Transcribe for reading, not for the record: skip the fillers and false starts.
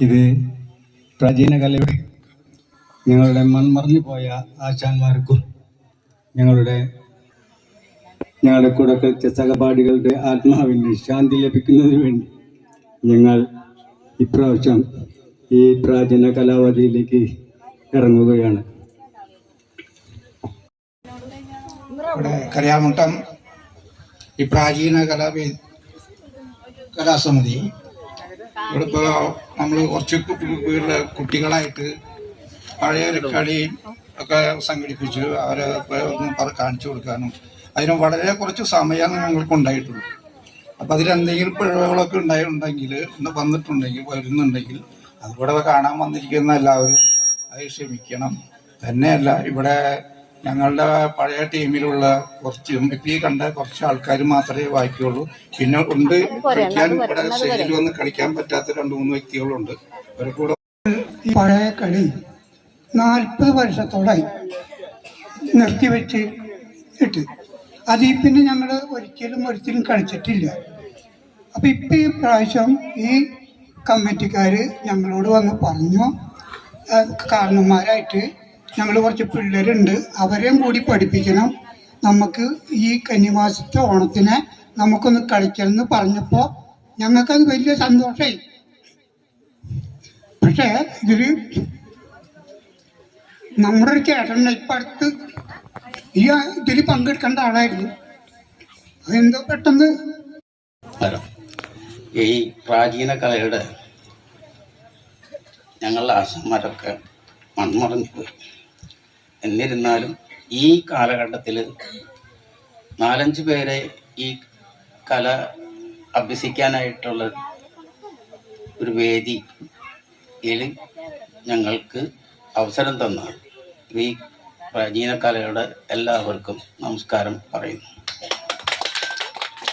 ഇത് പ്രാചീന കലയുടെ ഞങ്ങളുടെ മൺമറഞ്ഞു പോയ ആശാന്മാർക്കും ഞങ്ങളുടെ കൂടെ കളിച്ച സഹപാഠികളുടെ ആത്മാവിന് ശാന്തി ലഭിക്കുന്നതിന് വേണ്ടി ഞങ്ങൾ ഇപ്രാവശ്യം ഈ പ്രാചീന കലാവധിയിലേക്ക് ഇറങ്ങുകയാണ്. ഇവിടെ കരയാമുട്ടം ഈ പ്രാചീന കലാസമിതി ഇവിടെ ഇപ്പോൾ നമ്മൾ കുറച്ച് കുട്ടികളായിട്ട് പഴയ കളിയും ഒക്കെ സംഘടിപ്പിച്ച് അവരെ ഒന്ന് കാണിച്ചു കൊടുക്കാനും അതിന് വളരെ കുറച്ച് സമയം ഞങ്ങൾക്ക് ഉണ്ടായിട്ടുള്ളൂ. അപ്പം അതിലെന്തെങ്കിലും പിഴവുകളൊക്കെ ഉണ്ടായിട്ടുണ്ടെങ്കിൽ വരുന്നുണ്ടെങ്കിൽ അതുകൂടെ കാണാൻ വന്നിരിക്കുന്ന എല്ലാവരും അത് ക്ഷമിക്കണം. തന്നെയല്ല, ഇവിടെ ഞങ്ങളുടെ പഴയ ടീമിലുള്ള ഈ കണ്ട കുറച്ച് ആൾക്കാർ മാത്രമേ വായിക്കുള്ളൂ. പിന്നെ കളിക്കാൻ ഇവിടെ സ്റ്റേജിൽ വന്ന് കളിക്കാൻ പറ്റാത്ത 2-3 വ്യക്തികളുണ്ട്. അവരെ കൂടെ ഈ പഴയ കളി 40 വർഷത്തോളായി നിർത്തിവെച്ച് ഇട്ട് അതിൽ പിന്നെ ഞങ്ങൾ ഒരിക്കലും കളിച്ചിട്ടില്ല. അപ്പം ഇപ്പം ഈ പ്രാവശ്യം ഈ കമ്മിറ്റിക്കാർ ഞങ്ങളോട് വന്ന് പറഞ്ഞു, കാരണന്മാരായിട്ട് ഞങ്ങൾ കുറച്ച് പിള്ളേരുണ്ട്, അവരെയും കൂടി പഠിപ്പിക്കണം, നമുക്ക് ഈ കന്നിമാസത്തെ ഓണത്തിനെ നമുക്കൊന്ന് കളിക്കണം എന്ന് പറഞ്ഞപ്പോൾ ഞങ്ങൾക്കത് വലിയ സന്തോഷമായി. പക്ഷേ നമ്മുടെ ഒരു ചേട്ടനെ ഇപ്പം അടുത്ത് ഇതിൽ പങ്കെടുക്കേണ്ട ആളായിരുന്നു. അതെന്തോ പെട്ടെന്ന് ഈ പ്രാചീന കലയുടെ ഞങ്ങളുടെ ആശാന്മാരൊക്കെ മൺമറഞ്ഞു പോയി. എന്നിരുന്നാലും ഈ കാലഘട്ടത്തിൽ 4-5 പേരെ ഈ കല അഭ്യസിക്കാനായിട്ടുള്ള ഒരു വേദിയിൽ ഞങ്ങൾക്ക് അവസരം തന്ന ഈ പ്രാചീന കലയുടെ എല്ലാവർക്കും നമസ്കാരം പറയുന്നു.